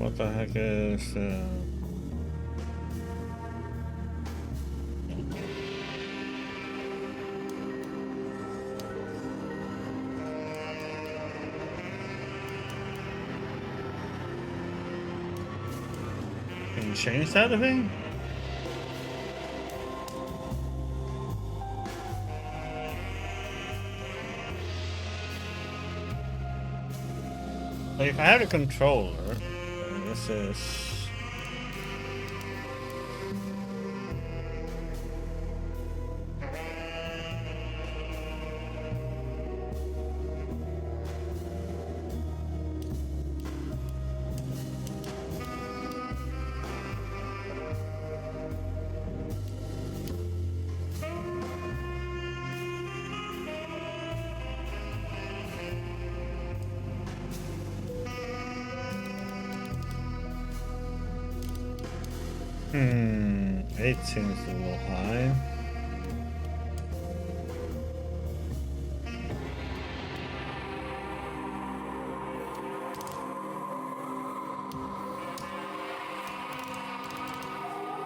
What the heck is... Can you change that thing? Like if I have a controller, this is... Hmm, 8 seems a little high.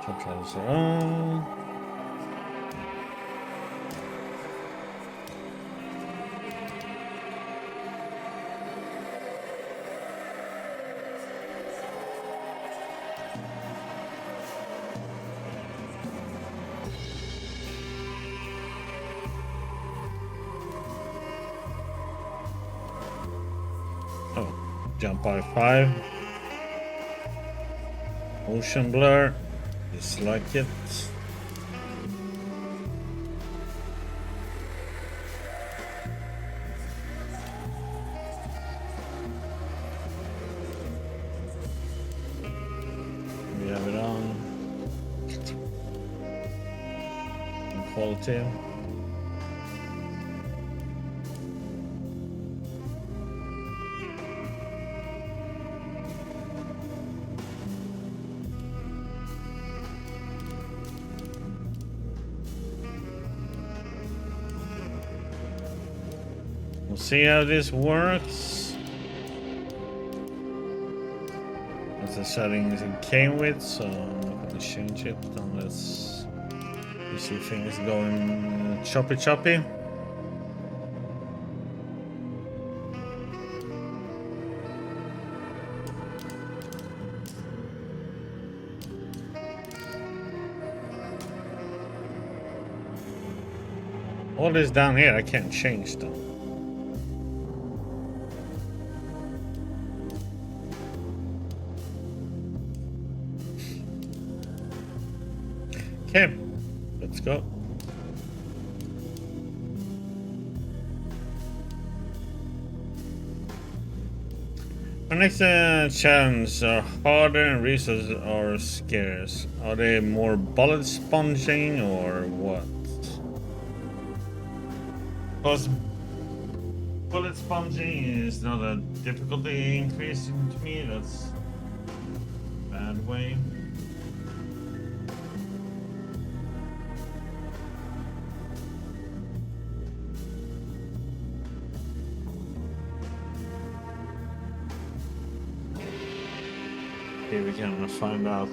So try this around. Oh, jump by 5. Motion blur, just like it. We have it on. Quality. We'll see how this works. That's the settings it came with, so I'm not going to change it unless you see things going choppy. All this down here I can't change though. Okay, let's go. Our next challenge are harder and resources are scarce. Are they more bullet sponging or what? Because bullet sponging is not a difficulty increase to me, that's a bad way. Here we can find out.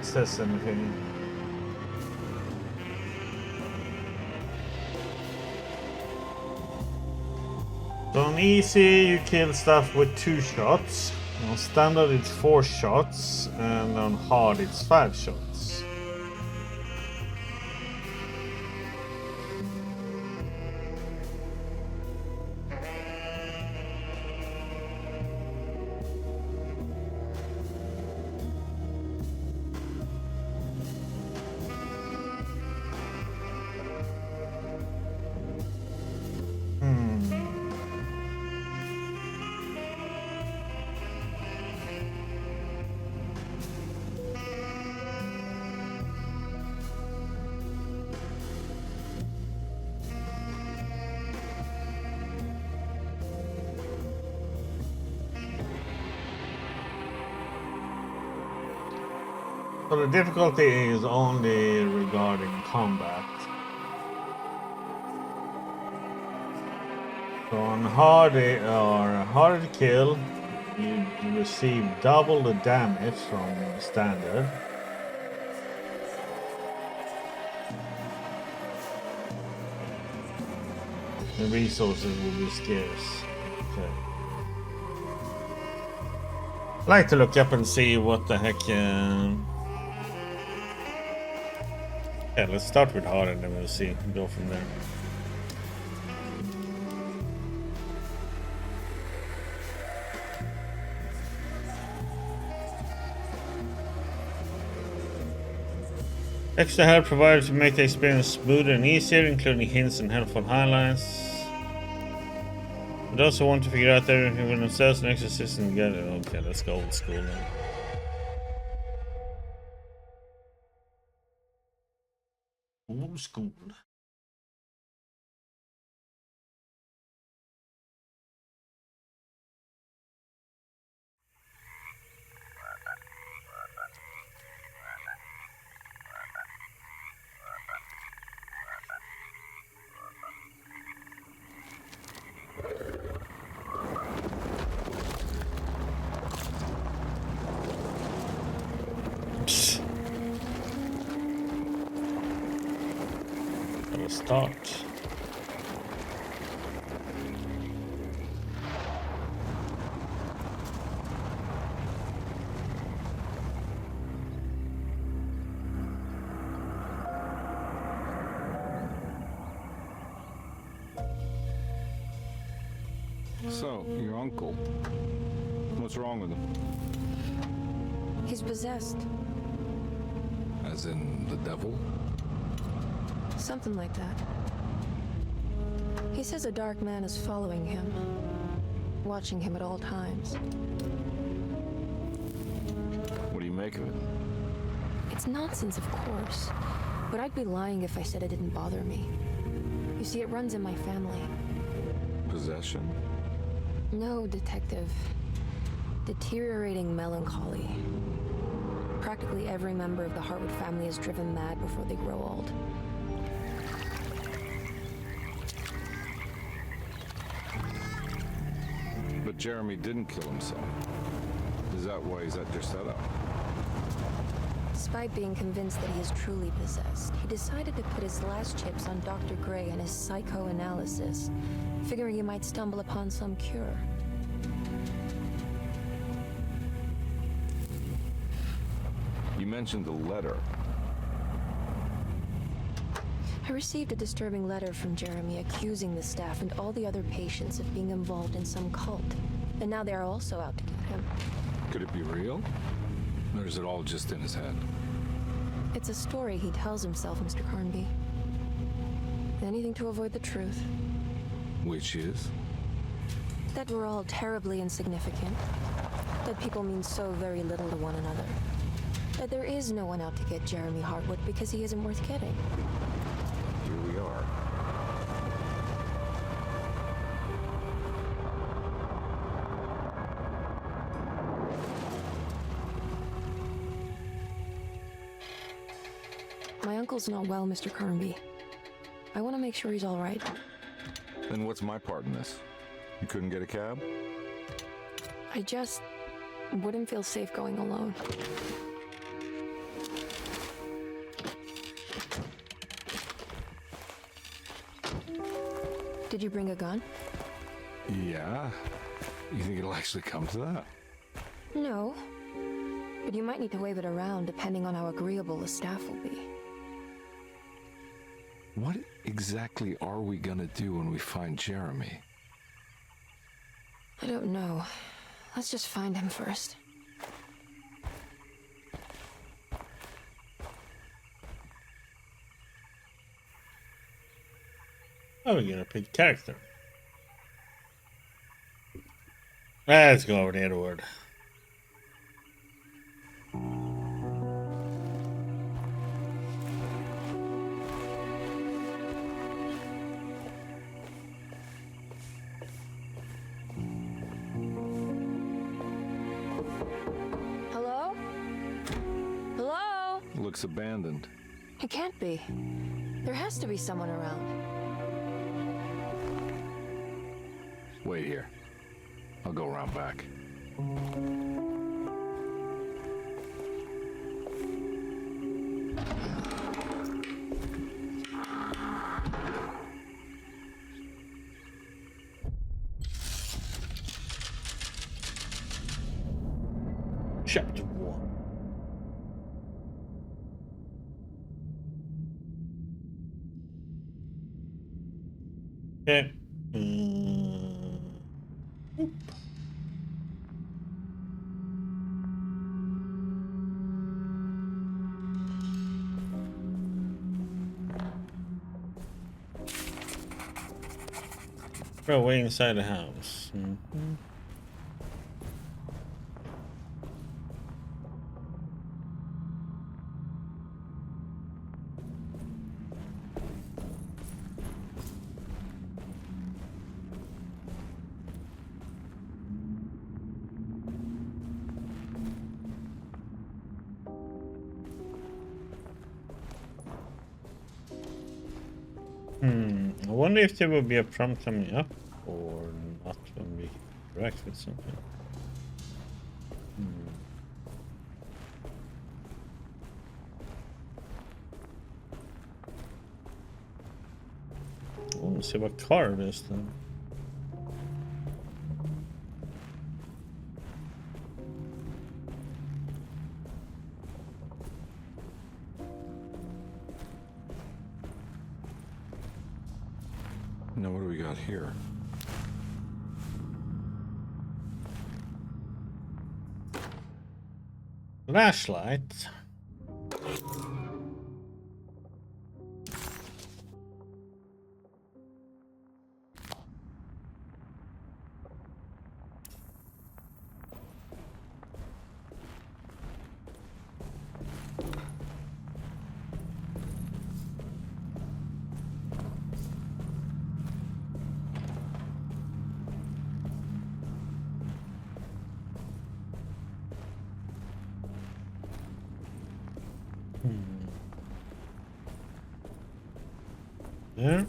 Says anything. So on easy you kill stuff with 2 shots. On standard it's 4 shots, and on hard it's 5 shots. So the difficulty is only regarding combat. So on harder to kill, you receive double the damage from standard. The resources will be scarce. Okay. I like to look up and see what the heck. Yeah, let's start with hard and then we'll see. Go from there. Extra help provided to make the experience smoother and easier, including hints and helpful highlights. But also want to figure out everything for themselves and extra system together. Okay, let's go old school then. Old school. Start. So, your uncle. What's wrong with him? He's possessed. As in the devil? Something like that. He says a dark man is following him, watching him at all times. What do you make of it? It's nonsense, of course, but I'd be lying if I said it didn't bother me. You see, it runs in my family. Possession? No, detective. Deteriorating melancholy. Practically every member of the Hartwood family is driven mad before they grow old. But Jeremy didn't kill himself. Is that why he's at your setup? Despite being convinced that he is truly possessed, he decided to put his last chips on Dr. Gray and his psychoanalysis, figuring he might stumble upon some cure. You mentioned a letter. I received a disturbing letter from Jeremy accusing the staff and all the other patients of being involved in some cult. And now they are also out to get him. Could it be real? Or is it all just in his head? It's a story he tells himself, Mr. Carnby. Anything to avoid the truth. Which is? That we're all terribly insignificant. That people mean so very little to one another. That there is no one out to get Jeremy Hartwood because he isn't worth getting. Here we are. My uncle's not well, Mr. Carnby. I want to make sure he's all right. Then what's my part in this? You couldn't get a cab? I just wouldn't feel safe going alone. Did you bring a gun? Yeah. You think it'll actually come to that? No. But you might need to wave it around depending on how agreeable the staff will be. What exactly are we gonna do when we find Jeremy? I don't know. Let's just find him first. Oh, we're gonna pick character. Let's go over to Edward. Hello? Hello? Looks abandoned. It can't be. There has to be someone around. Wait here. I'll go around back. Chapter 1. Okay. We're way inside the house. I wonder if there will be a prompt coming up or not when we interact with something. Oh, let's see what car it is then. Now what do we got here? Flashlight. There.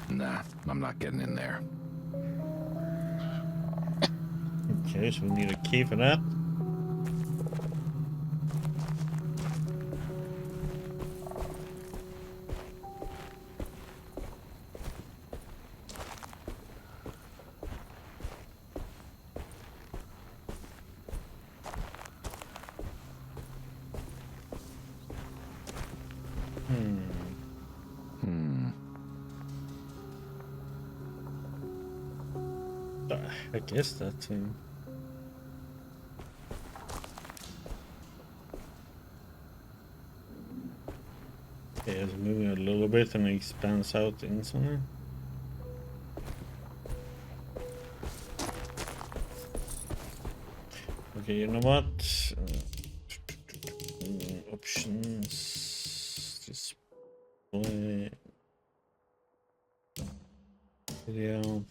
Nah, I'm not getting in there. Okay, so we need a key for that. I guess that thing. Okay, it's moving a little bit and it expands out instantly. Okay, you know what? Options. Display. Video.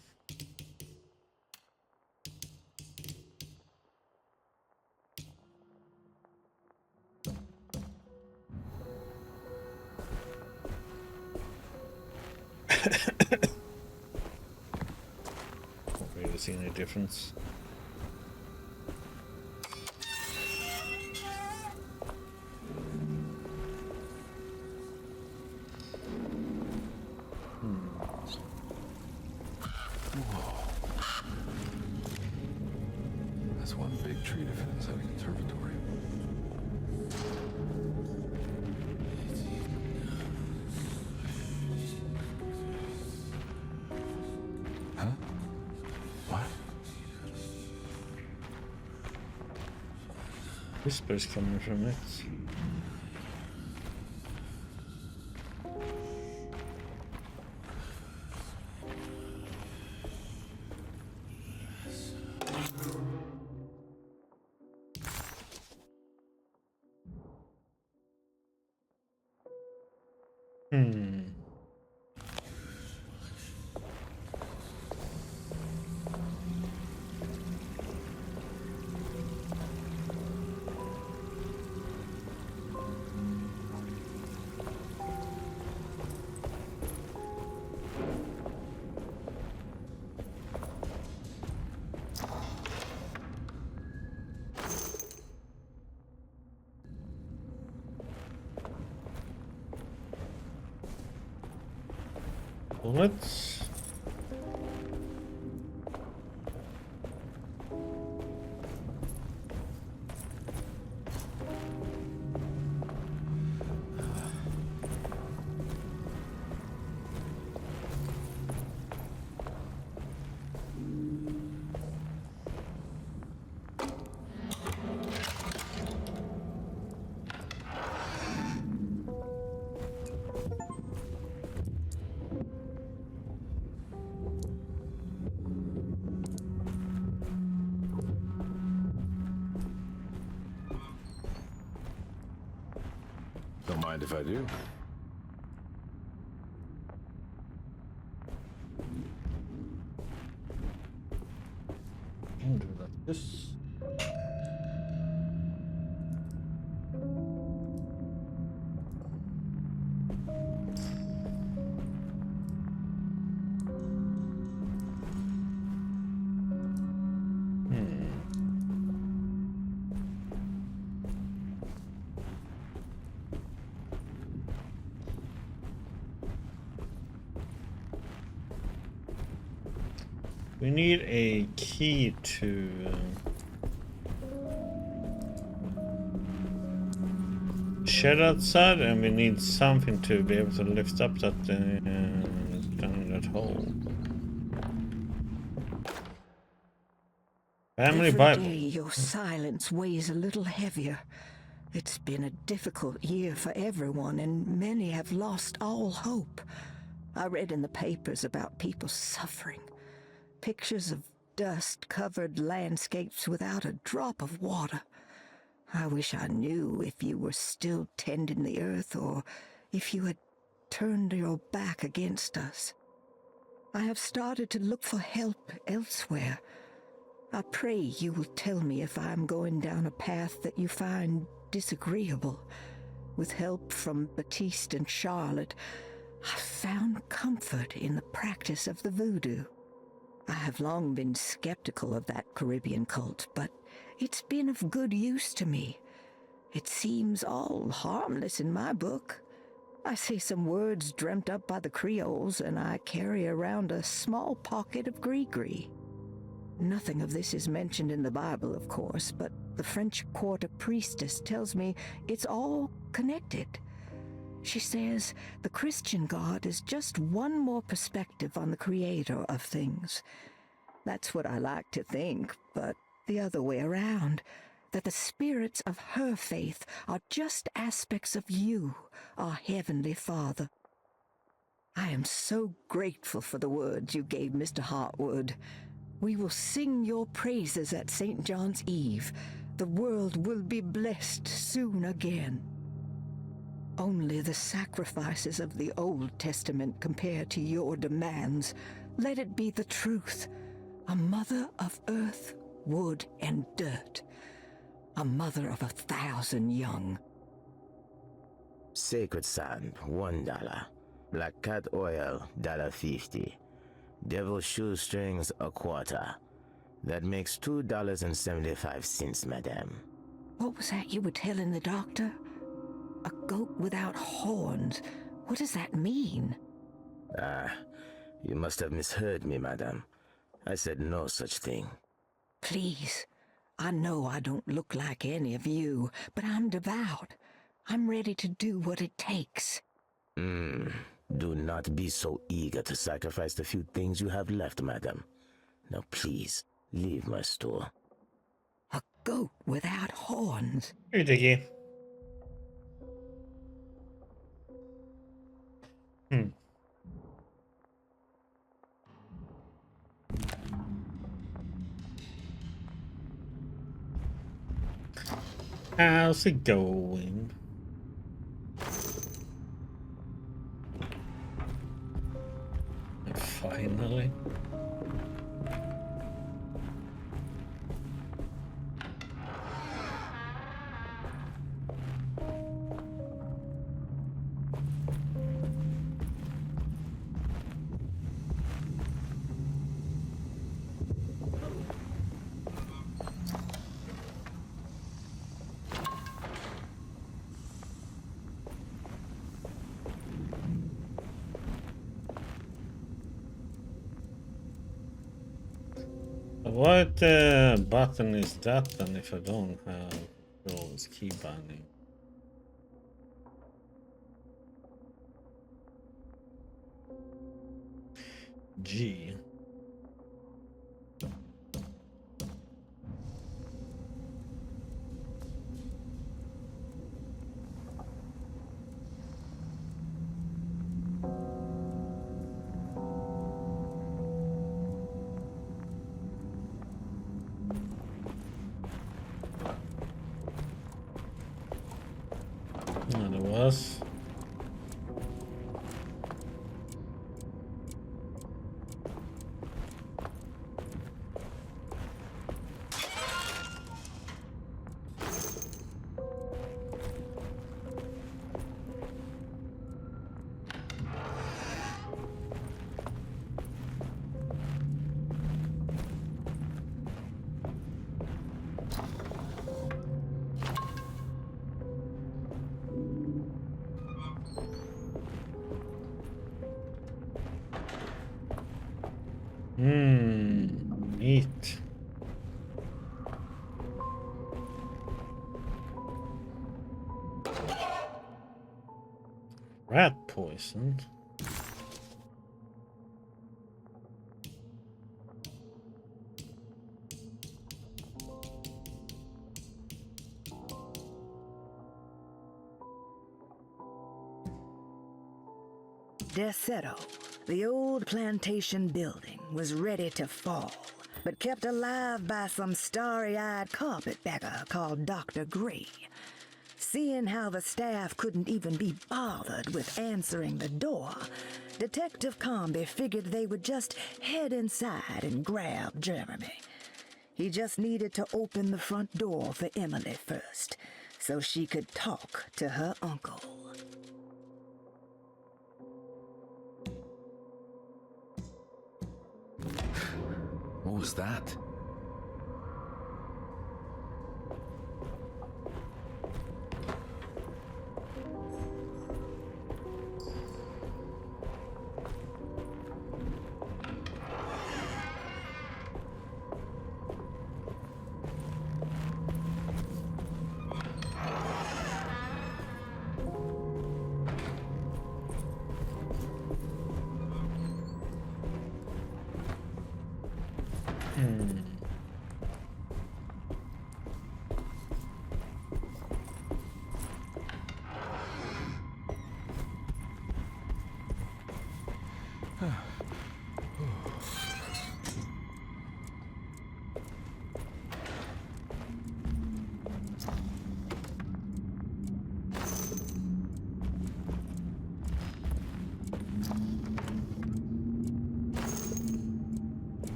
Don't really see any difference. That's one big tree to fit inside a conservatory. Huh? What? Whispers coming from it. Bullets. Don't mind if I do. I'll do like this. We need a key to shed outside, and we need something to be able to lift up that down that hole. Family Every Bible. day your silence weighs a little heavier. It's been a difficult year for everyone, and many have lost all hope. I read in the papers about people suffering. Pictures of dust-covered landscapes without a drop of water. I wish I knew if you were still tending the earth or if you had turned your back against us. I have started to look for help elsewhere. I pray you will tell me if I am going down a path that you find disagreeable. With help from Baptiste and Charlotte, I found comfort in the practice of the voodoo. I have long been skeptical of that Caribbean cult, but it's been of good use to me. It seems all harmless in my book. I say some words dreamt up by the Creoles, and I carry around a small pocket of gris-gris. Nothing of this is mentioned in the Bible, of course, but the French Quarter priestess tells me it's all connected. She says the Christian God is just one more perspective on the creator of things. That's what I like to think, but the other way around, that the spirits of her faith are just aspects of you, our Heavenly Father. I am so grateful for the words you gave Mr. Hartwood. We will sing your praises at St. John's Eve. The world will be blessed soon again. Only the sacrifices of the Old Testament compare to your demands. Let it be the truth. A mother of earth, wood, and dirt. A mother of 1,000 young. Sacred sand, $1. Black cat oil, $1.50. Devil shoestrings, $0.25. That makes $2.75, madame. What was that you were telling the doctor? A goat without horns. What does that mean? You must have misheard me, madame. I said no such thing. Please. I know I don't look like any of you, but I'm devout. I'm ready to do what it takes. Do not be so eager to sacrifice the few things you have left, madame. Now please, leave my store. A goat without horns. Here, Dickie. How's it going? Finally. What button is that then if I don't have those key binding? G. There was. Neat. Rat poison. Deseto, the old plantation building, was ready to fall, but kept alive by some starry-eyed carpetbagger called Dr. Gray. Seeing how the staff couldn't even be bothered with answering the door, Detective Comby figured they would just head inside and grab Jeremy. He just needed to open the front door for Emily first, so she could talk to her uncle. What was that?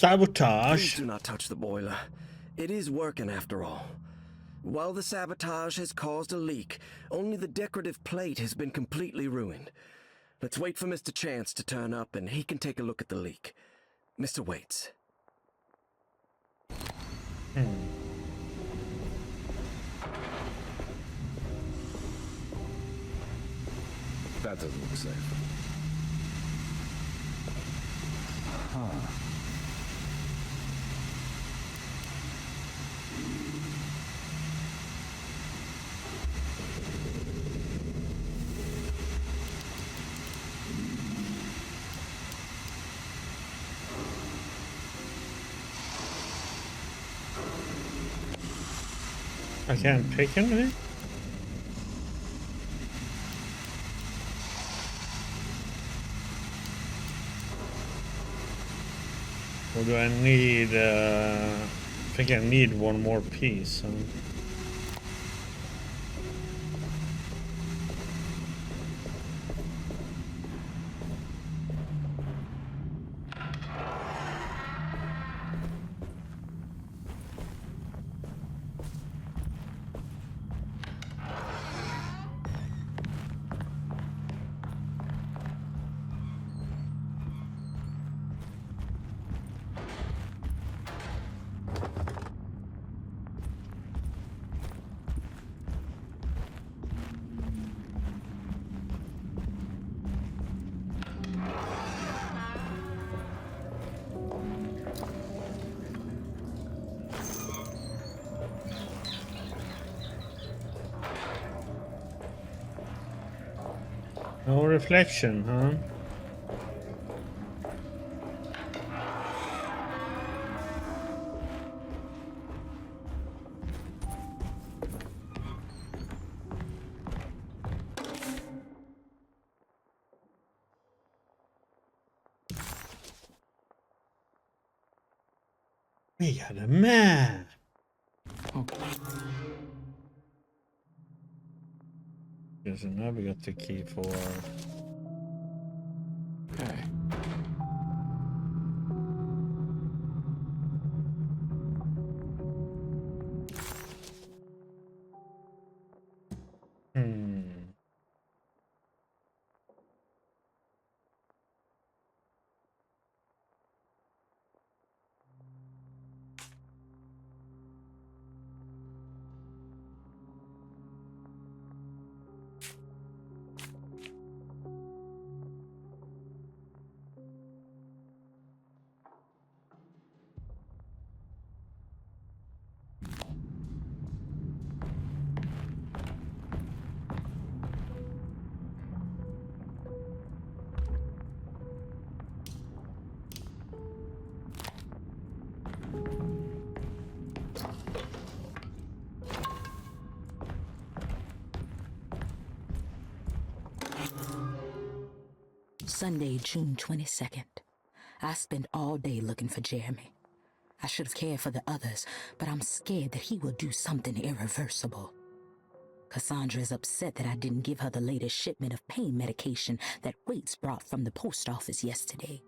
Sabotage. Please do not touch the boiler. It is working after all. While the sabotage has caused a leak, only the decorative plate has been completely ruined. Let's wait for Mr. Chance to turn up and he can take a look at the leak. Mr. Waits. That doesn't look safe. I can't pick anything? Or do I need, I think I need one more piece. No reflection, huh? We got a map. Okay, so now we got the key for. Okay. Sunday, June 22nd. I spent all day looking for Jeremy. I should have cared for the others, but I'm scared that he will do something irreversible. Cassandra is upset that I didn't give her the latest shipment of pain medication that Waits brought from the post office yesterday.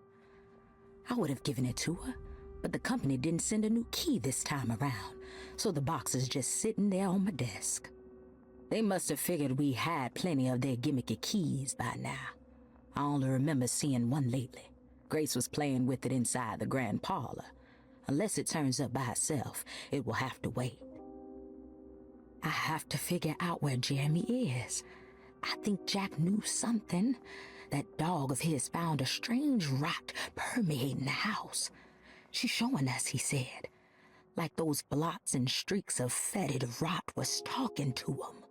I would have given it to her, but the company didn't send a new key this time around, so the box is just sitting there on my desk. They must have figured we had plenty of their gimmicky keys by now. I only remember seeing one lately. Grace was playing with it inside the grand parlor. Unless it turns up by itself, it will have to wait. I have to figure out where Jeremy is. I think Jack knew something. That dog of his found a strange rot permeating the house. She's showing us, he said. Like those blots and streaks of fetid rot was talking to him.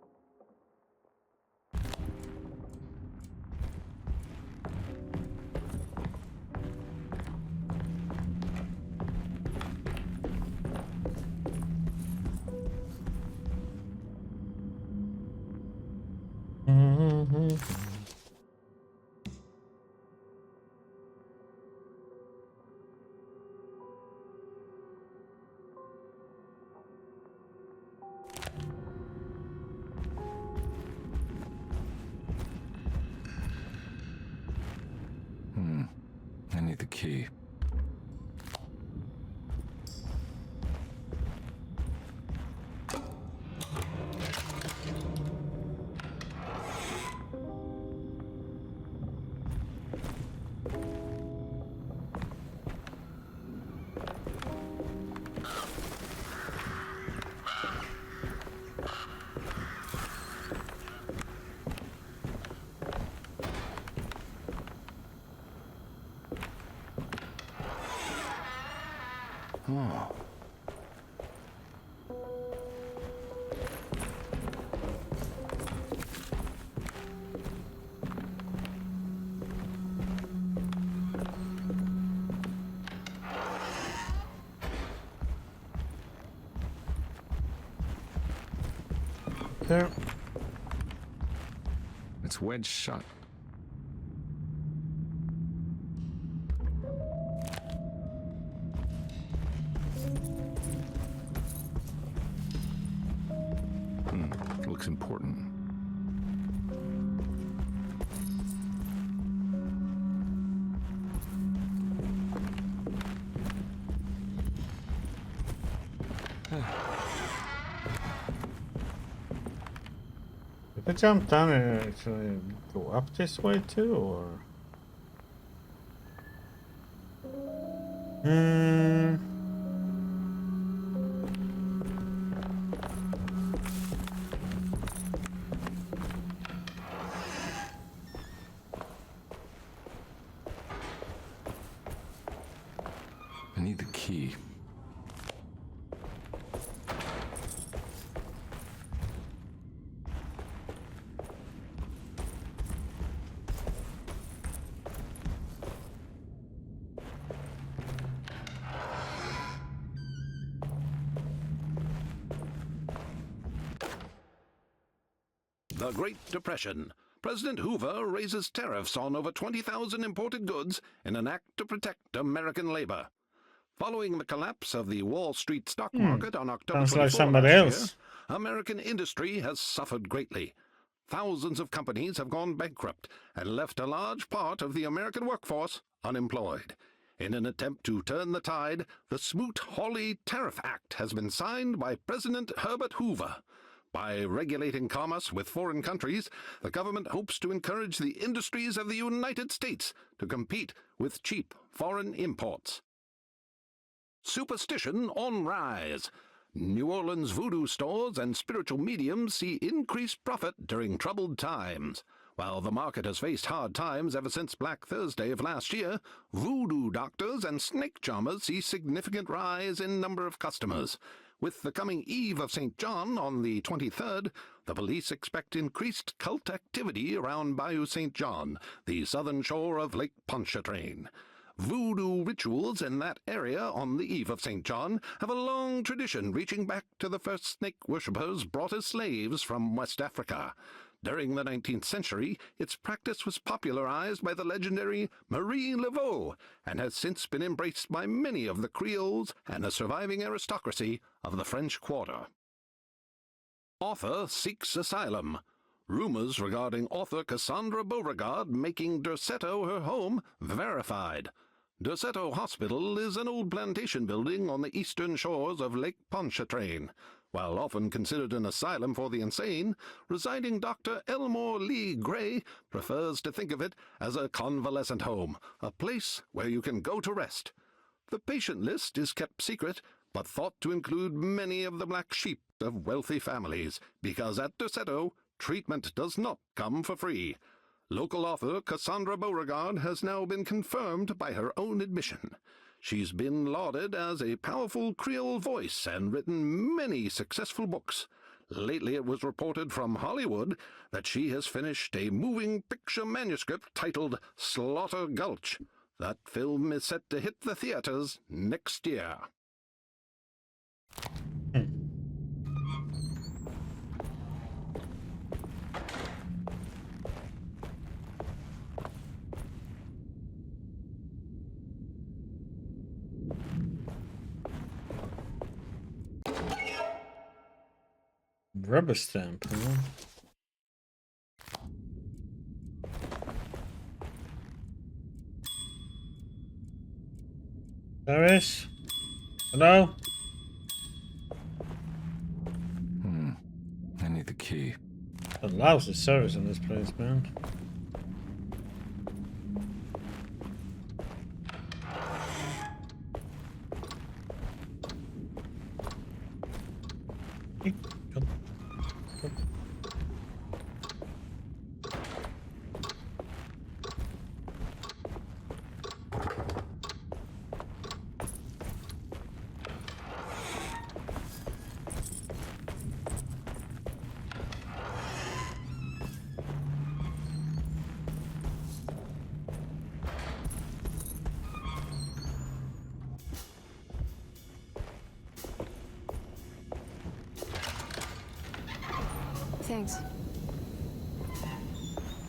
I need the key. there? It's wedged shut. Looks important. If I jump down and actually go up this way too, or? I need the key. The Great Depression. President Hoover raises tariffs on over 20,000 imported goods in an act to protect American labor. Following the collapse of the Wall Street stock market on October Sounds 24 like somebody last else. year, American industry has suffered greatly. Thousands of companies have gone bankrupt and left a large part of the American workforce unemployed. In an attempt to turn the tide, the Smoot-Hawley Tariff Act has been signed by President Herbert Hoover. By regulating commerce with foreign countries, the government hopes to encourage the industries of the United States to compete with cheap foreign imports. Superstition on rise. New Orleans voodoo stores and spiritual mediums see increased profit during troubled times. While the market has faced hard times ever since Black Thursday of last year, voodoo doctors and snake charmers see significant rise in number of customers. With the coming Eve of St. John on the 23rd, the police expect increased cult activity around Bayou St. John, the southern shore of Lake Pontchartrain. Voodoo rituals in that area on the Eve of St. John have a long tradition reaching back to the first snake worshippers brought as slaves from West Africa. During the 19th century, its practice was popularized by the legendary Marie Laveau and has since been embraced by many of the Creoles and the surviving aristocracy of the French Quarter. Author seeks asylum. Rumors regarding author Cassandra Beauregard making Derceto her home verified. Derceto Hospital is an old plantation building on the eastern shores of Lake Pontchartrain. While often considered an asylum for the insane, residing Dr. Elmore Lee Gray prefers to think of it as a convalescent home, a place where you can go to rest. The patient list is kept secret, but thought to include many of the black sheep of wealthy families, because at Derceto, treatment does not come for free. Local author Cassandra Beauregard has now been confirmed by her own admission. She's been lauded as a powerful Creole voice and written many successful books. Lately it was reported from Hollywood that she has finished a moving picture manuscript titled Slaughter Gulch. That film is set to hit the theaters next year. Rubber stamp, huh? Service? Hello? I need the key. A lousy service in this place, man. thanks.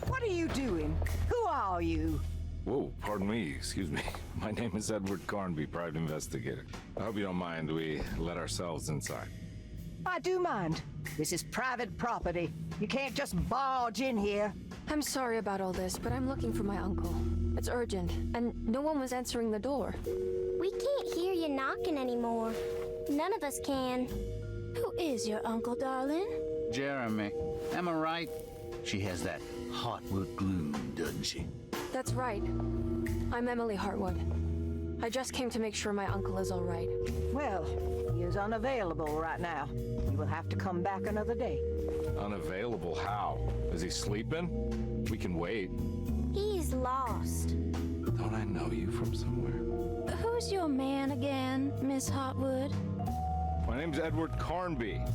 What are you doing? Who are you? Whoa, pardon me, excuse me. My name is Edward Carnby, private investigator. I hope you don't mind we let ourselves inside. I do mind. This is private property. You can't just barge in here. I'm sorry about all this, but I'm looking for my uncle. It's urgent, and no one was answering the door. We can't hear you knocking anymore. None of us can. Who is your uncle, darling? Jeremy. Am I right? She has that Heartwood gloom, doesn't she? That's right. I'm Emily Hartwood. I just came to make sure my uncle is all right. Well, he is unavailable right now. You will have to come back another day. Unavailable how? Is he sleeping? We can wait. He's lost. Don't I know you from somewhere? Who's your man again, Miss Hartwood? My name's Edward Carnby,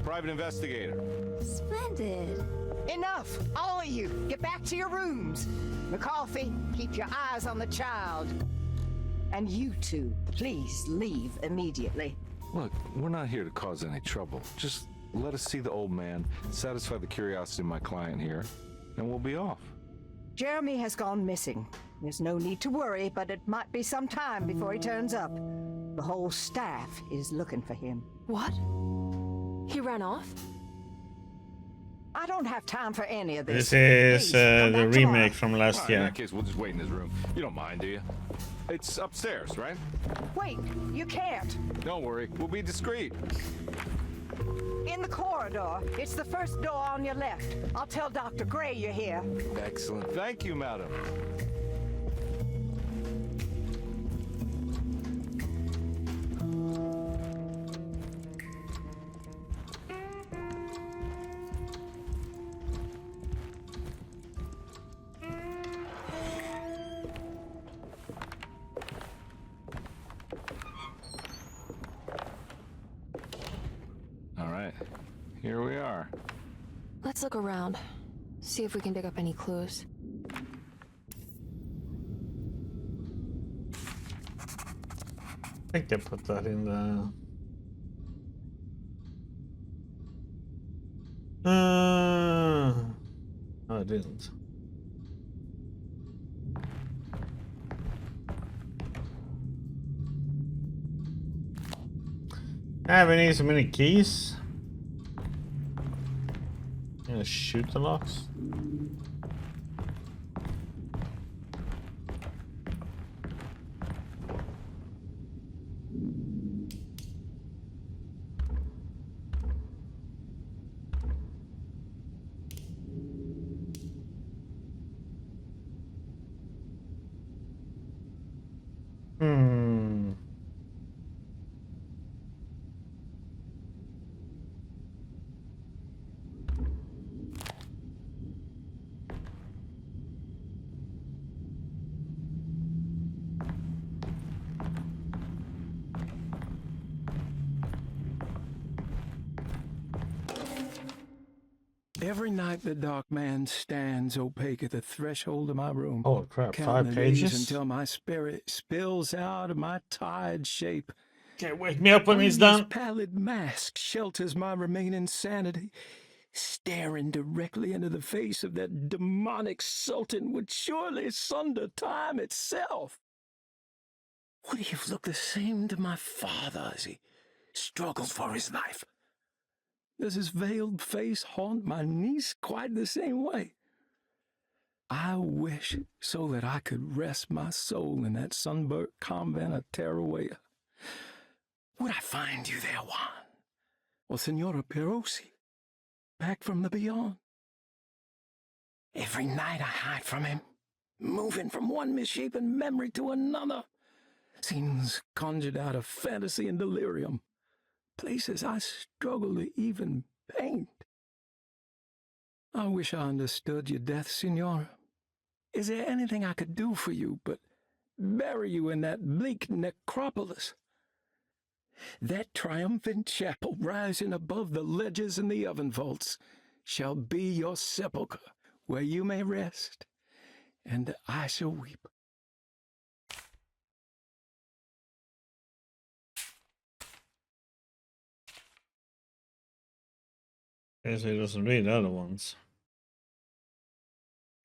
private investigator. Splendid. Enough! All of you! Get back to your rooms! McCarthy, keep your eyes on the child. And you two, please leave immediately. Look, we're not here to cause any trouble. Just let us see the old man, satisfy the curiosity of my client here, and we'll be off. Jeremy has gone missing. There's no need to worry, but it might be some time before he turns up. The whole staff is looking for him. What? He ran off? I don't have time for any of this. This is Please, come the back remake tomorrow. from last In year. that case, we'll just wait in his room. You don't mind, do you? It's upstairs, right? Wait, you can't. Don't worry, we'll be discreet. In the corridor. It's the first door on your left. I'll tell Dr. Gray you're here. Excellent. Thank you, madam. All right, here we are. Let's look around. See if we can dig up any clues. I think they put that in the... no, I didn't. We need so many keys. Yeah, shoot the locks. Every night the dark man stands opaque at the threshold of my room. Oh crap, counting 5 the days pages? until my spirit spills out of my tired shape. Okay, wake me up when he's Only his done. pallid mask shelters my remaining sanity. Staring directly into the face of that demonic sultan would surely sunder time itself. Would he have looked the same to my father as he struggled for his life? Does his veiled face haunt my niece quite the same way? I wish so that I could rest my soul in that sunburnt convent of Tarawea. Would I find you there, Juan? Or Senora Perosi, back from the beyond? Every night I hide from him, moving from one misshapen memory to another. Scenes conjured out of fantasy and delirium. Places I struggle to even paint. I wish I understood your death, Senora. Is there anything I could do for you but bury you in that bleak necropolis? That triumphant chapel rising above the ledges and the oven vaults shall be your sepulchre, where you may rest, and I shall weep. Okay, so he doesn't read the other ones.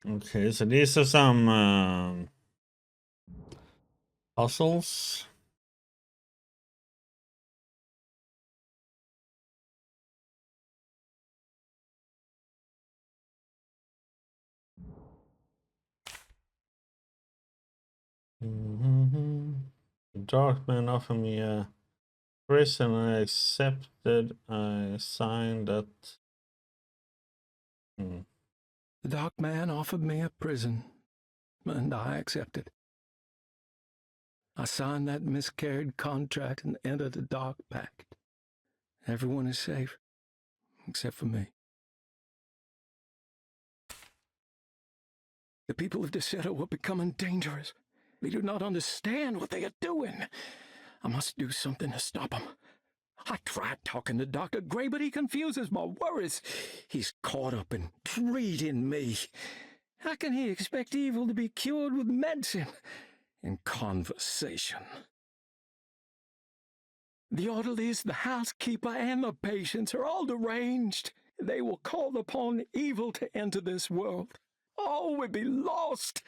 Okay, so these are some puzzles. The dark man offered me a prison. I accepted. I signed that. The dark man offered me a prison, and I accepted. I signed that miscarried contract and entered the dark pact. Everyone is safe, except for me. The people of Desero are becoming dangerous. They do not understand what they are doing. I must do something to stop them. I tried talking to Dr. Gray, but he confuses my worries. He's caught up in treating me. How can he expect evil to be cured with medicine and conversation? The orderlies, the housekeeper, and the patients are all deranged. They will call upon evil to enter this world. All will be lost.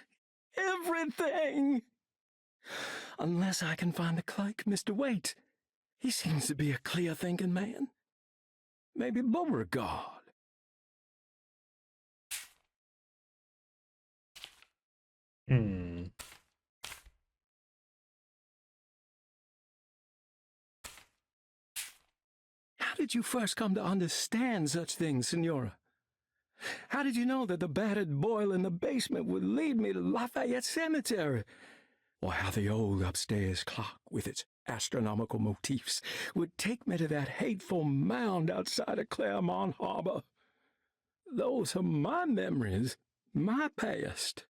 Everything. Unless I can find the clerk, Mr. Waite. He seems to be a clear-thinking man. Maybe Beauregard. How did you first come to understand such things, Senora? How did you know that the battered boil in the basement would lead me to Lafayette Cemetery? Or how the old upstairs clock, with its astronomical motifs, would take me to that hateful mound outside of Claremont Harbor? Those are my memories, my past.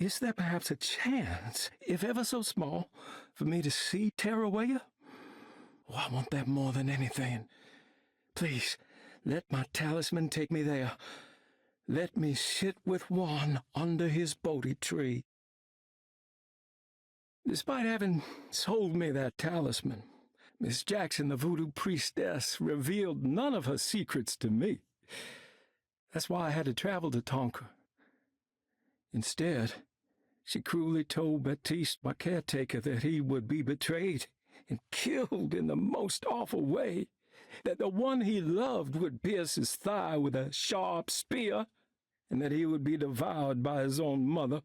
Is there perhaps a chance, if ever so small, for me to see Tarawaya? Oh, I want that more than anything. Please, let my talisman take me there. Let me sit with Juan under his Bodhi tree. Despite having sold me that talisman, Miss Jackson, the voodoo priestess, revealed none of her secrets to me. That's why I had to travel to Tonka. Instead, she cruelly told Baptiste, my caretaker, that he would be betrayed and killed in the most awful way, that the one he loved would pierce his thigh with a sharp spear, and that he would be devoured by his own mother.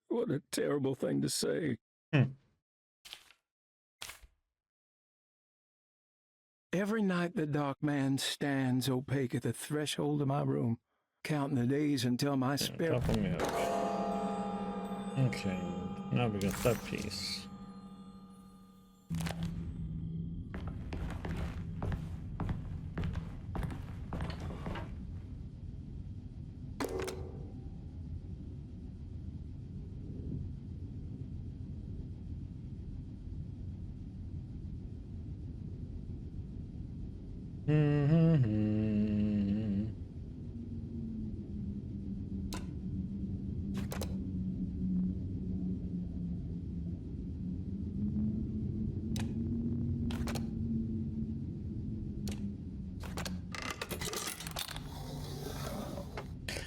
What a terrible thing to say. Every night the dark man stands opaque at the threshold of my room, counting the days until my spirit... Okay, now we got that piece.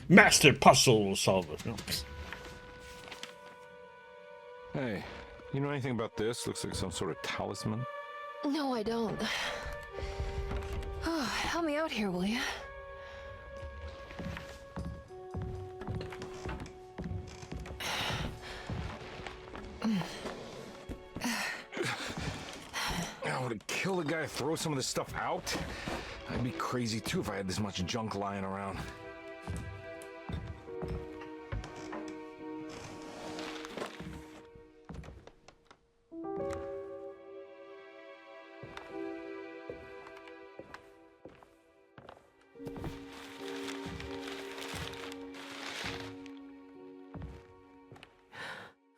Master puzzle solver. No. Hey, you know anything about this? Looks like some sort of talisman. No, I don't. Oh, help me out here, will you? I would have killed a guy, throw some of this stuff out. I'd be crazy too if I had this much junk lying around.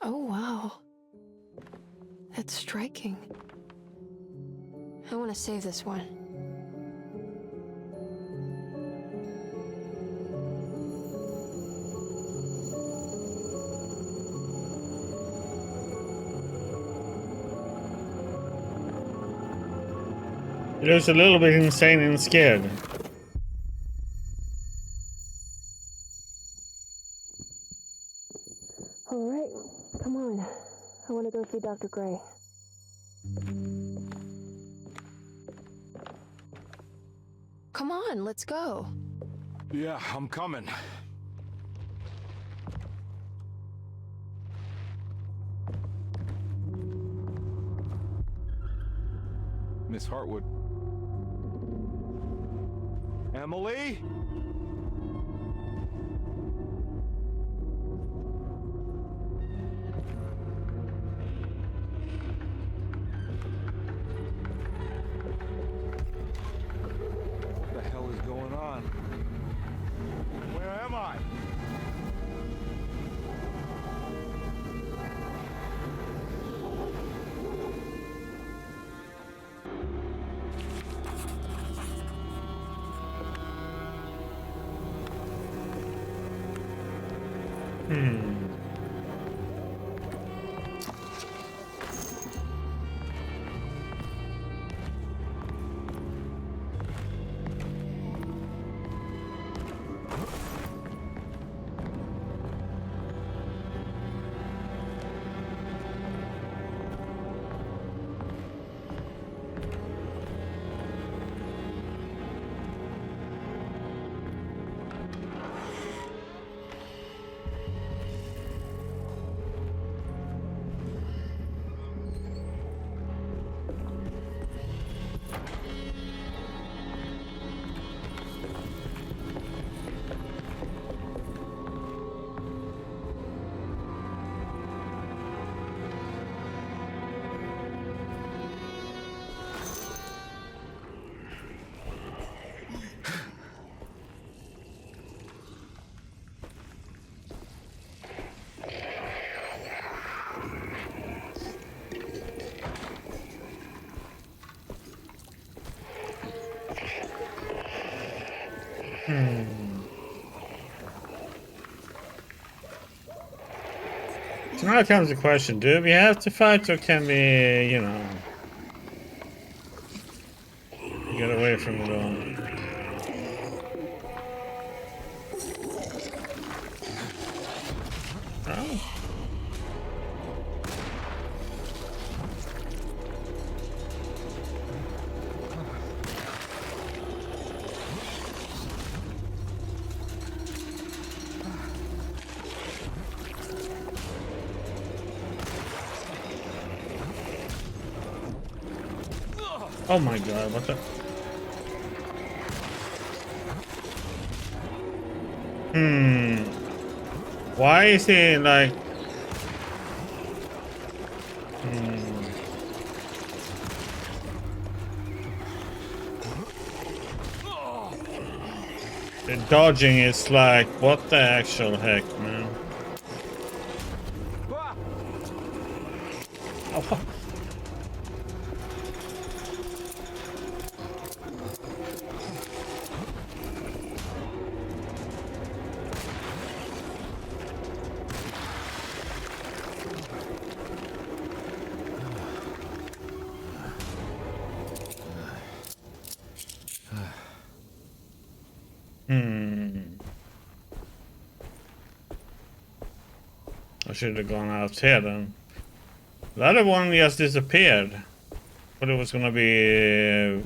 Oh, wow. That's striking. I want to save this one. It was a little bit insane and scared. All right, come on. I want to go see Dr. Gray. Come on, let's go. Yeah, I'm coming. Miss Hartwood. Emily? What the hell is going on? Where am I? So now comes the question, do we have to fight or can we, you know, get away from it all? Oh. Oh my god, what the? Why is he like... The dodging is like, what the actual heck, man? Oh. I should have gone out here then. The other one just disappeared. But it was gonna be...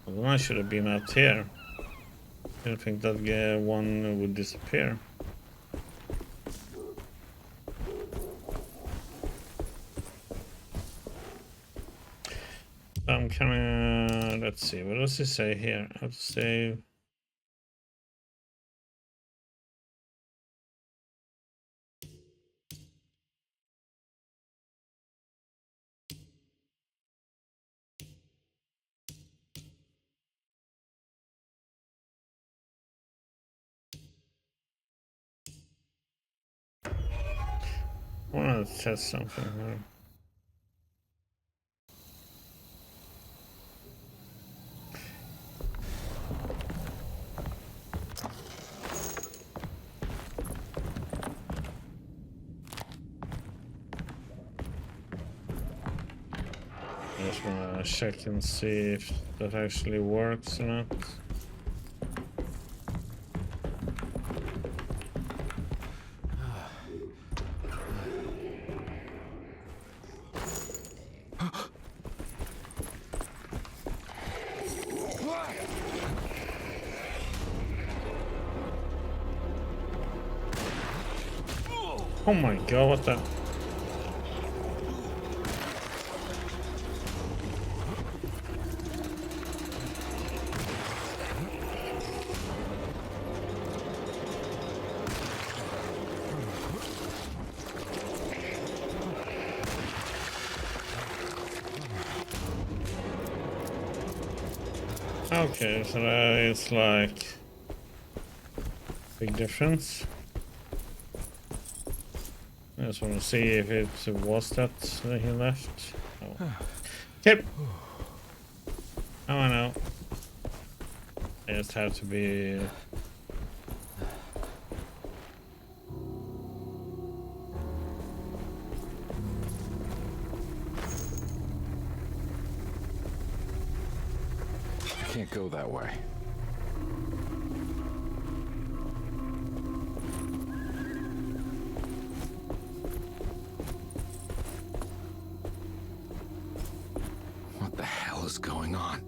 Well, then I should have been out here. I didn't think that one would disappear. I'm kinda... Let's see, what does it say here? I have to save... I want to test something here. just wanna check and see if that actually works or not. Oh my god, what the? Okay, so that is like big difference. I just want to see if it was that he left. Oh. Okay. I know. I just have to be. Can't go that way. What the hell is going on?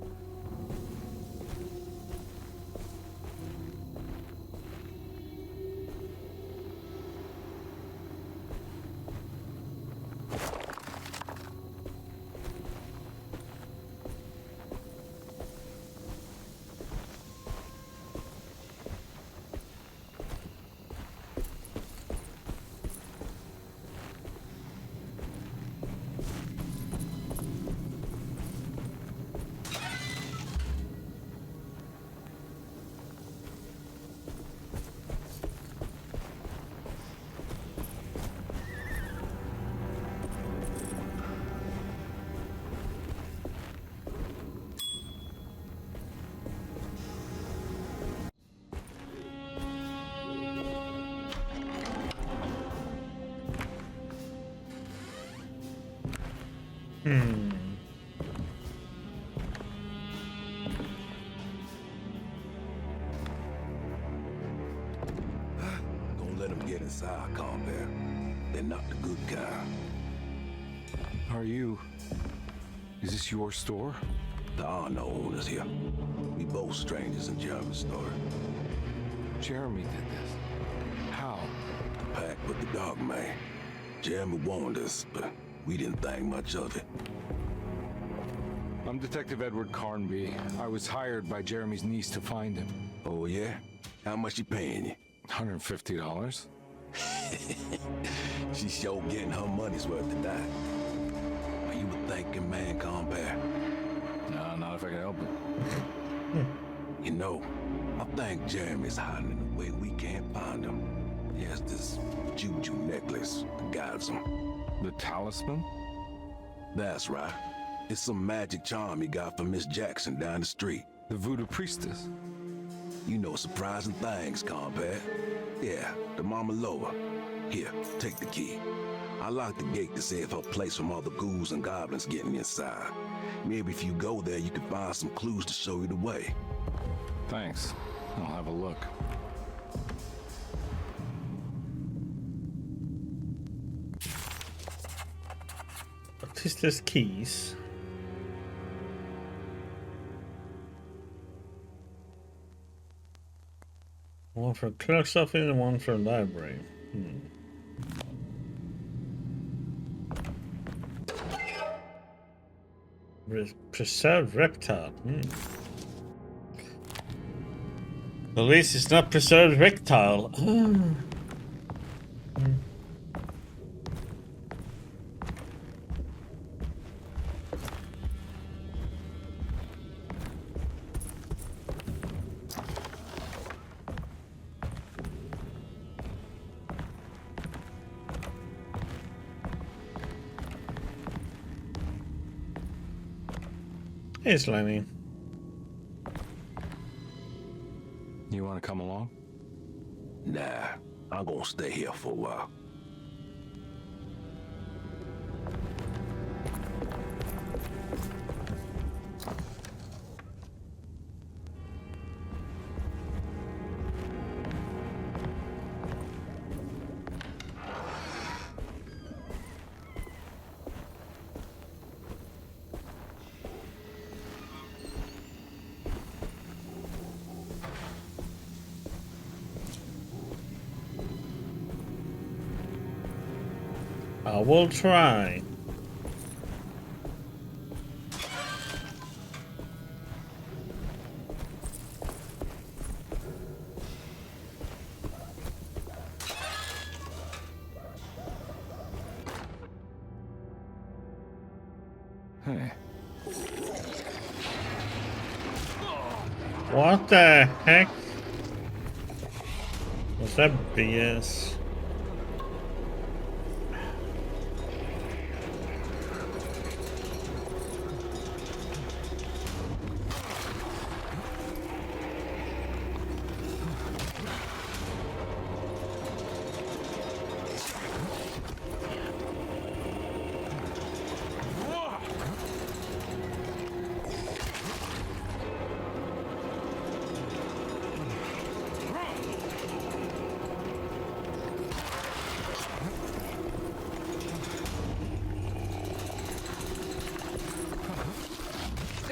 Don't let them get inside, Combear. They're not the good kind. Are you... Is this your store? There are no owners here. We both strangers in Jeremy's store. Jeremy did this. How? The pact with the dog man. Jeremy warned us, but we didn't think much of it. I'm Detective Edward Carnby. I was hired by Jeremy's niece to find him. Oh, yeah? How much she paying you? $150. She's sure getting her money's worth tonight. Are you a thinking man, Combear? No, not if I can help it. You know, I think Jeremy's hiding in a way we can't find him. He has this juju necklace that guides him. The talisman? That's right. It's some magic charm he got from Miss Jackson down the street. The voodoo priestess? You know surprising things, Combear. Yeah, the Mama Loa. Here, take the key. I locked the gate to save her place from all the ghouls and goblins getting inside. Maybe if you go there, you can find some clues to show you the way. Thanks. I'll have a look. What is this keys? One for clerk's office and one for library. Preserved reptile. At least it's not preserved reptile. Hey, Slimy. You want to come along? Nah, I'm gonna stay here for a while. I will try. Hey. What the heck? Was that BS?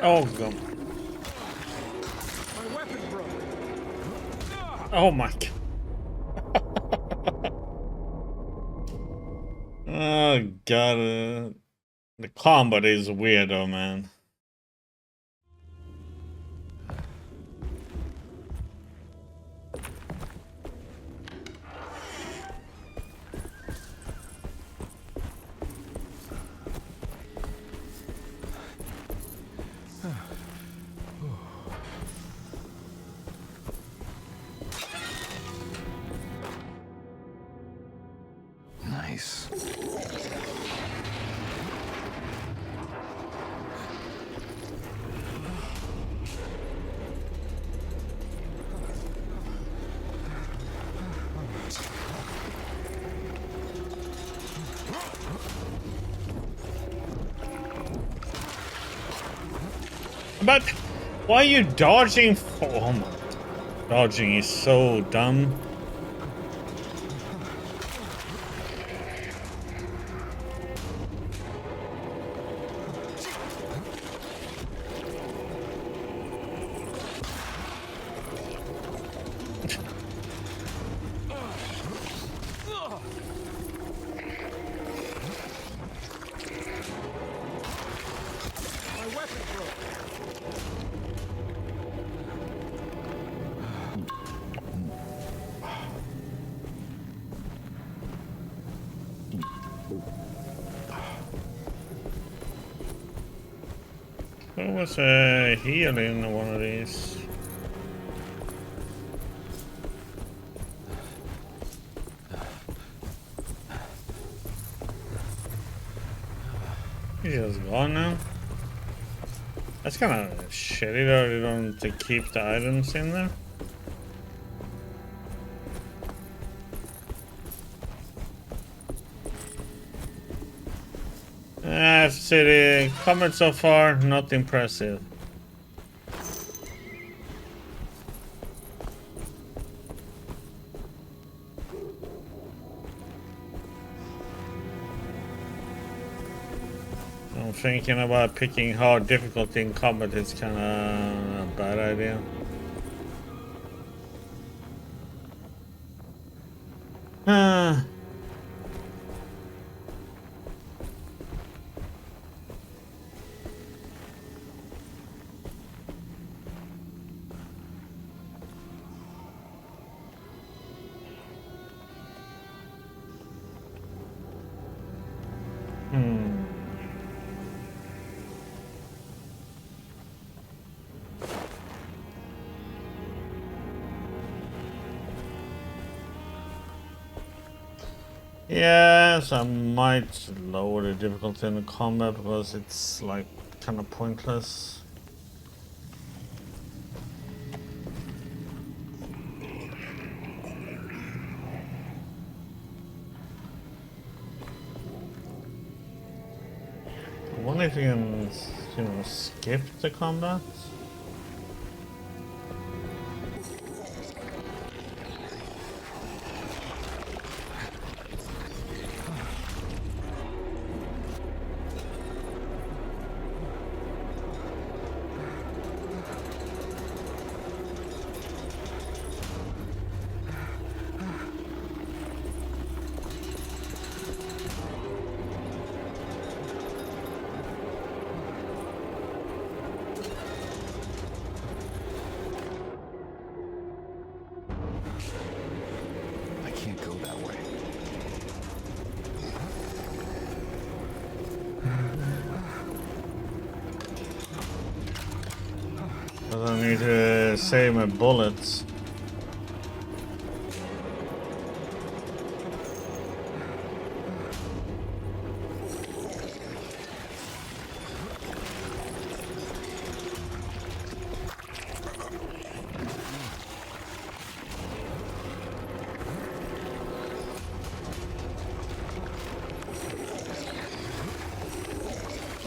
Oh god. My weapon broke. Oh my god. Oh god. The combat is weirdo, man. Nice. But why are you dodging for? Oh my. Dodging is so dumb. My weapon broke. There was healing one of these. He's just gone now. That's kind of shitty though, they don't to keep the items in there. I have to say the comments so far, not impressive. I'm thinking about picking hard difficulty in combat is kind of a bad idea. Yes, I might lower the difficulty in the combat because it's like kind of pointless. I wonder if you can, skip the combat. need to save my bullets.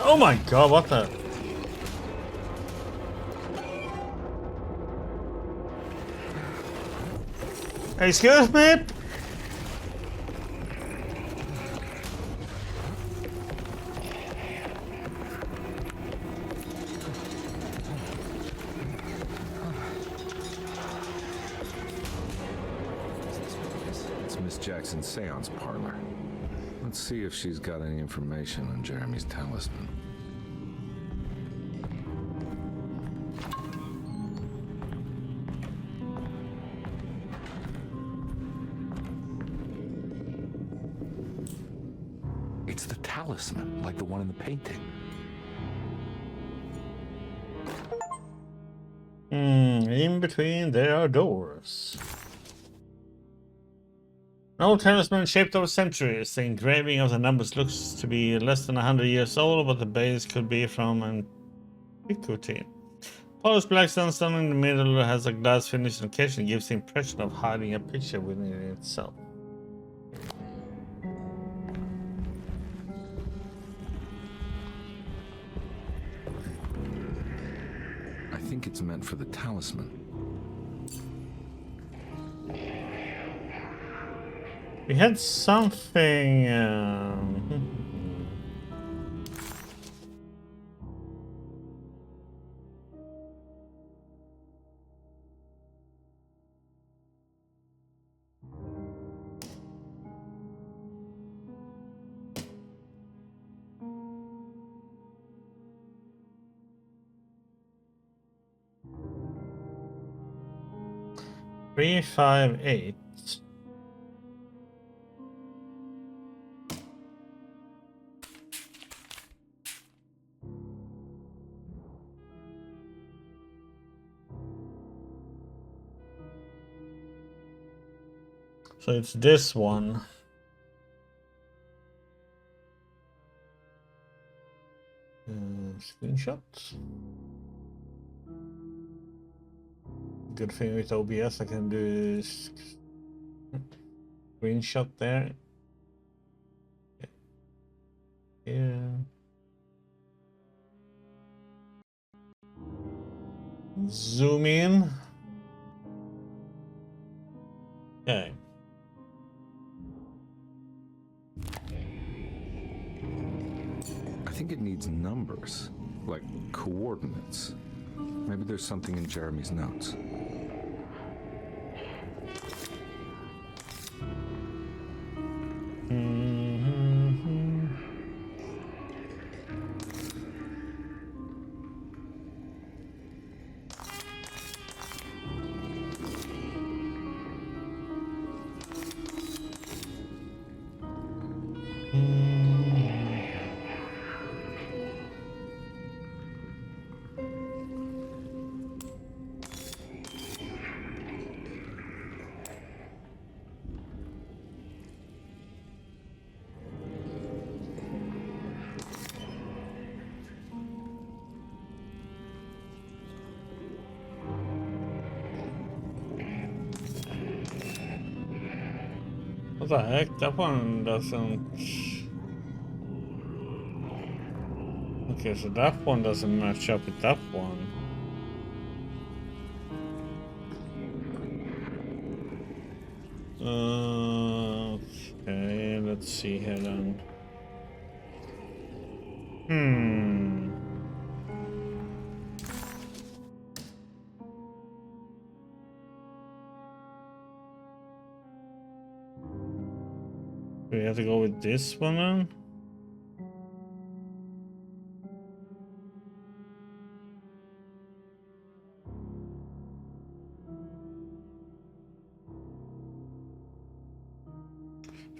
Oh my god, what the? Excuse me? It's Miss Jackson's seance parlor. Let's see if she's got any information on Jeremy's talisman. It's the talisman, like the one in the painting. In between there are doors. An old talisman shaped over centuries. The engraving of the numbers looks to be less than 100 years old, but the base could be from antiquity. Polished black sandstone in the middle has a glass finish and occasionally gives the impression of hiding a picture within itself. I think it's meant for the talisman. We had something. 358. So it's this one. Screenshots. Good thing with OBS I can do screenshot there. Yeah. Zoom in. Okay. I think it needs numbers, like coordinates. Maybe there's something in Jeremy's notes. What the heck? That one doesn't... Okay, so that one doesn't match up with that one. Okay, let's see here then. We have to go with this one then?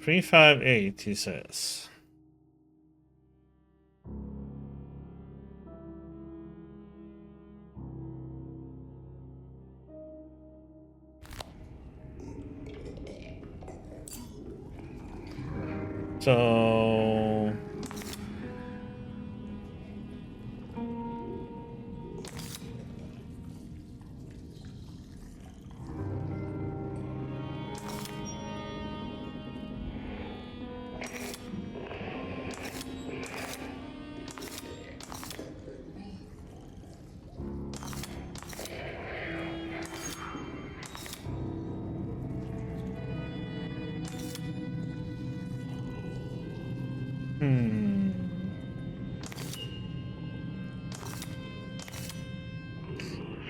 Three, 5, 8, he says. So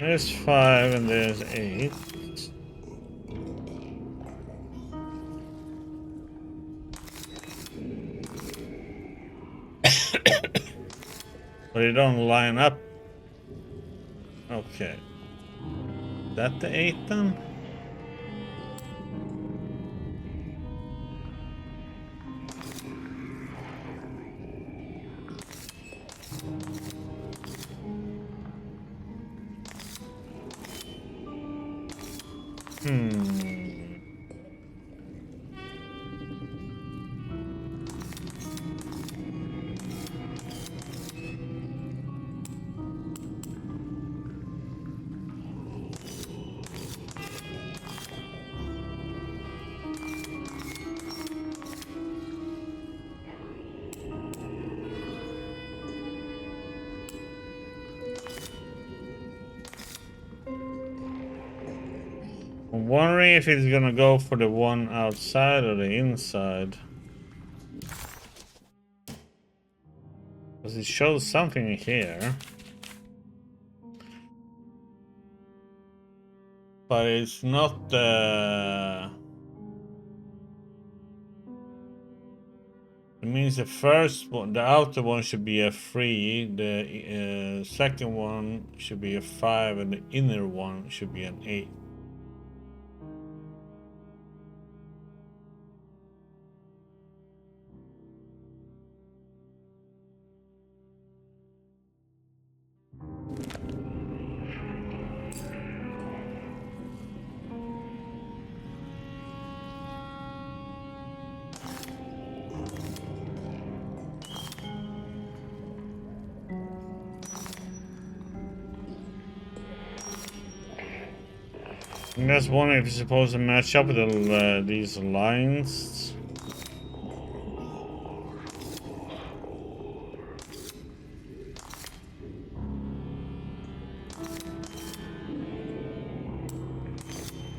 there's 5 and there's 8. But they don't line up. Okay. That the 8 then? I'm wondering if he's gonna go for the one outside or the inside. Because it shows something here. But it's not it means the first one, the outer one should be a 3, the second one should be a 5, and the inner one should be an 8. I'm just wondering if it's supposed to match up with these lines.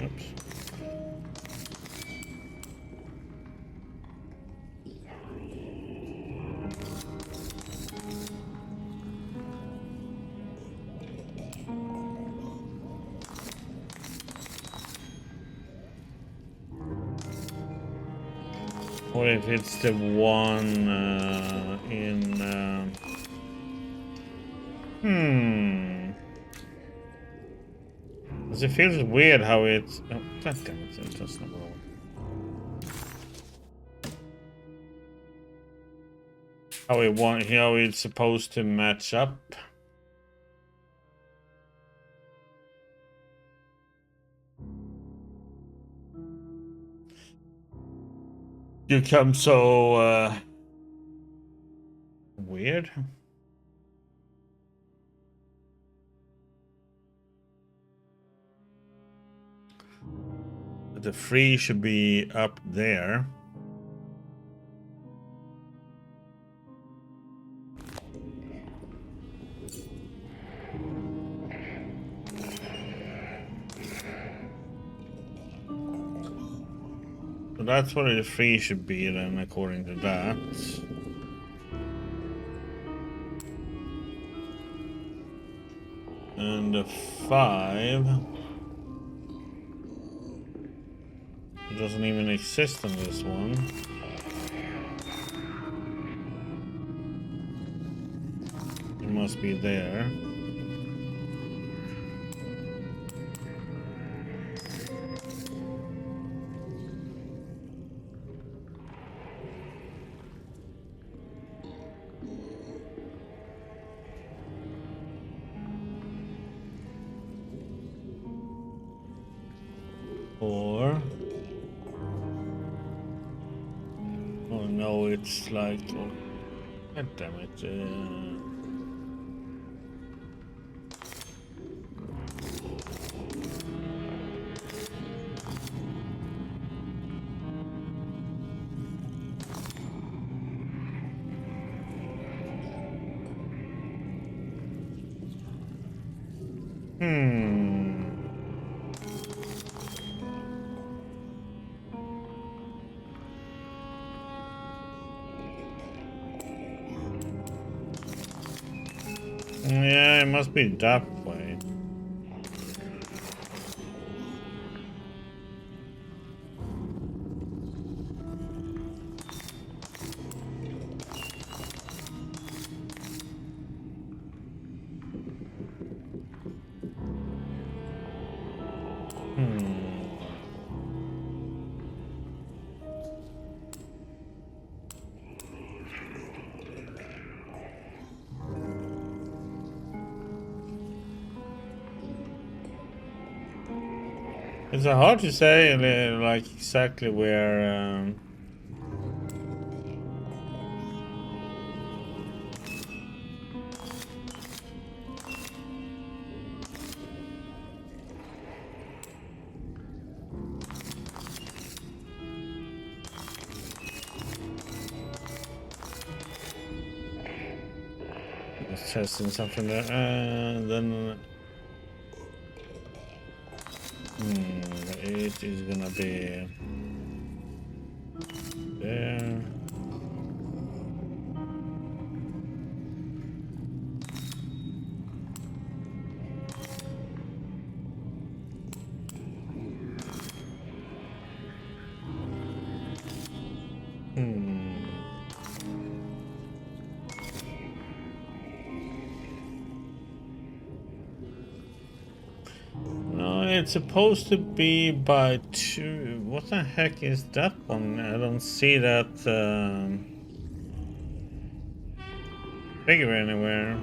Oops. Or if it's the one in... Because it feels weird how it's... Oh, God damn it, that's not wrong. How it's supposed to match up. You come so weird. The 3 should be up there. So that's what the 3 should be then, according to that. And the 5 doesn't even exist on this one. It must be there. Oh no, it's like... God damn it. Yeah, it must be that way. It's hard to say, like, exactly where... Just testing something there, then... It is gonna be there. No, it's supposed to be by 2. What the heck is that one? I don't see that figure anywhere.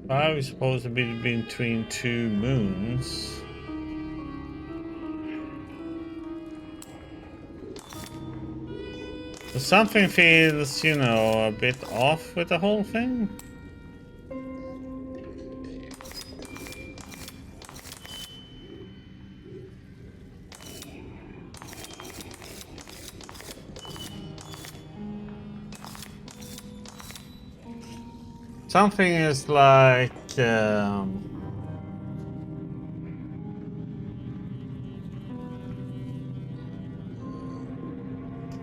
Five is supposed to be between 2 moons. Something feels, you know, a bit off with the whole thing. Something is like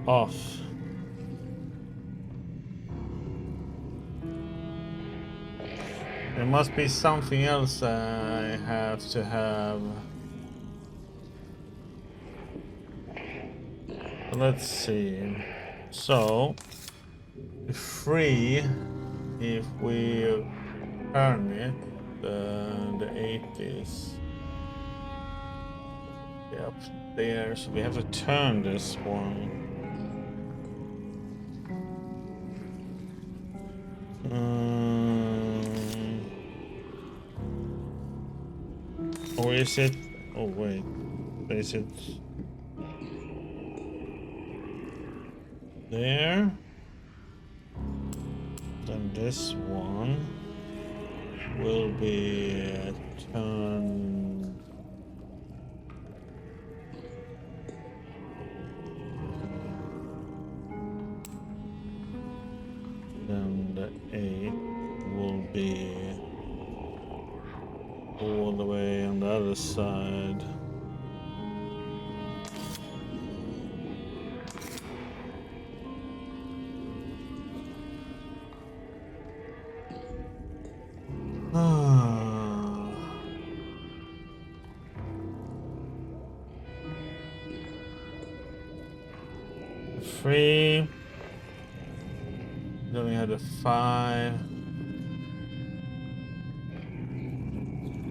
off. There must be something else I have to have. Let's see. So, free, if we turn it, the 8 is up there, so we have to turn this one. Or is it? Oh wait, is it there? Then this one will be turned. Then the 8 will be all the way on the other side. Three. Then we had a 5.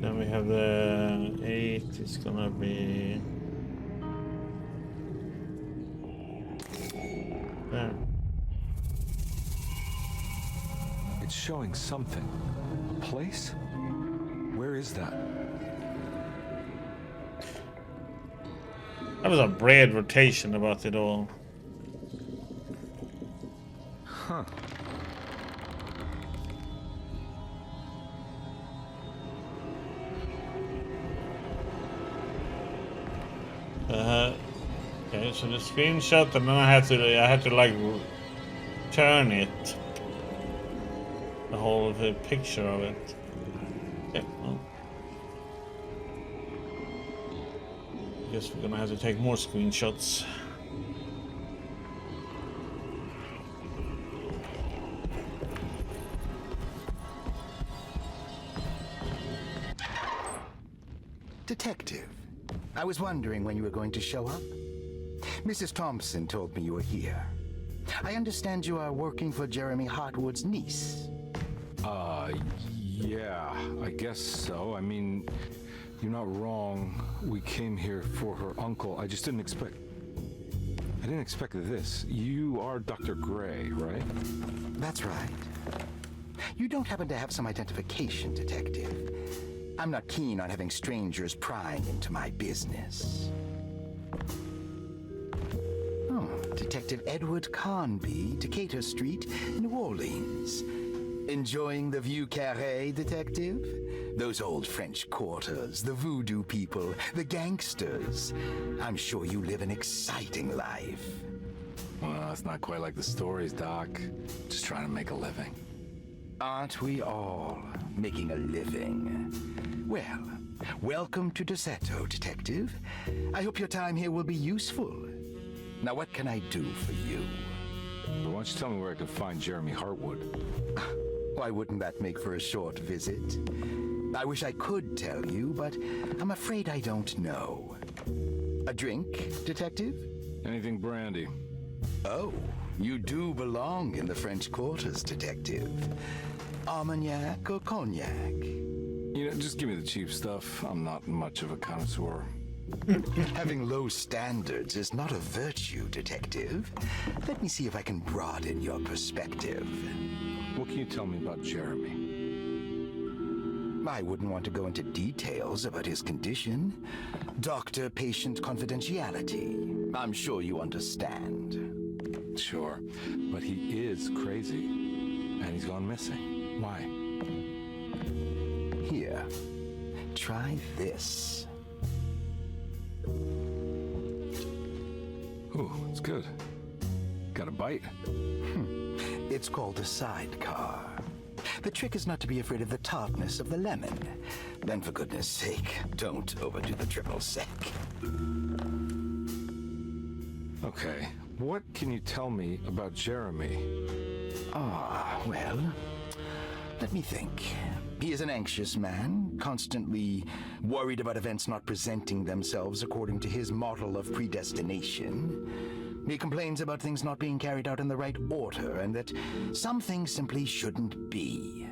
Then we have the 8. It's gonna be there. It's showing something. A place? Where is that? That was a broad rotation about it all. Huh. Okay, so the screenshot, and then I had to like turn it. The whole picture of it. Okay, well. I guess we're gonna have to take more screenshots. Detective, I was wondering when you were going to show up. Mrs. Thompson told me you were here. I understand you are working for Jeremy Hartwood's niece. Yeah, I guess so. I mean, you're not wrong. We came here for her uncle. I just didn't expect... I didn't expect this. You are Dr. Gray, right? That's right. You don't happen to have some identification, Detective. I'm not keen on having strangers prying into my business. Oh, Detective Edward Carnby, Decatur Street, New Orleans. Enjoying the Vieux Carré, Detective? Those old French quarters, the voodoo people, the gangsters. I'm sure you live an exciting life. Well, it's not quite like the stories, Doc. Just trying to make a living. Aren't we all making a living? Well, welcome to Deseto, Detective. I hope your time here will be useful. Now, what can I do for you? Why don't you tell me where I can find Jeremy Hartwood? Why wouldn't that make for a short visit? I wish I could tell you, but I'm afraid I don't know. A drink, Detective? Anything brandy. Oh, you do belong in the French quarters, Detective. Armagnac or cognac? You know, just give me the cheap stuff. I'm not much of a connoisseur. Having low standards is not a virtue, Detective. Let me see if I can broaden your perspective. What can you tell me about Jeremy? I wouldn't want to go into details about his condition. Doctor-patient confidentiality. I'm sure you understand. Sure, but he is crazy. And he's gone missing. Why? Here, try this. Ooh, it's good. Got a bite? It's called a sidecar. The trick is not to be afraid of the tartness of the lemon. Then, for goodness sake, don't overdo the triple sec. Okay, what can you tell me about Jeremy? Well, let me think. He is an anxious man, constantly worried about events not presenting themselves according to his model of predestination. He complains about things not being carried out in the right order, and that some things simply shouldn't be.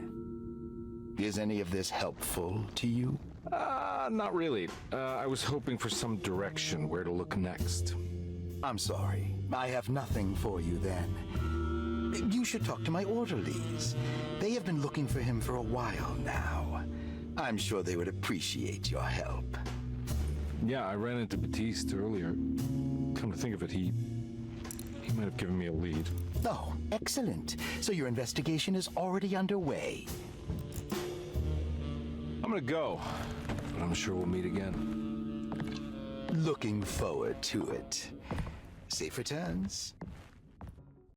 Is any of this helpful to you? Not really. I was hoping for some direction where to look next. I'm sorry. I have nothing for you then. You should talk to my orderlies. They have been looking for him for a while now. I'm sure they would appreciate your help. Yeah, I ran into Batiste earlier. Come to think of it, he might have given me a lead. Oh, excellent. So your investigation is already underway. I'm gonna go, but I'm sure we'll meet again. Looking forward to it. Safe returns.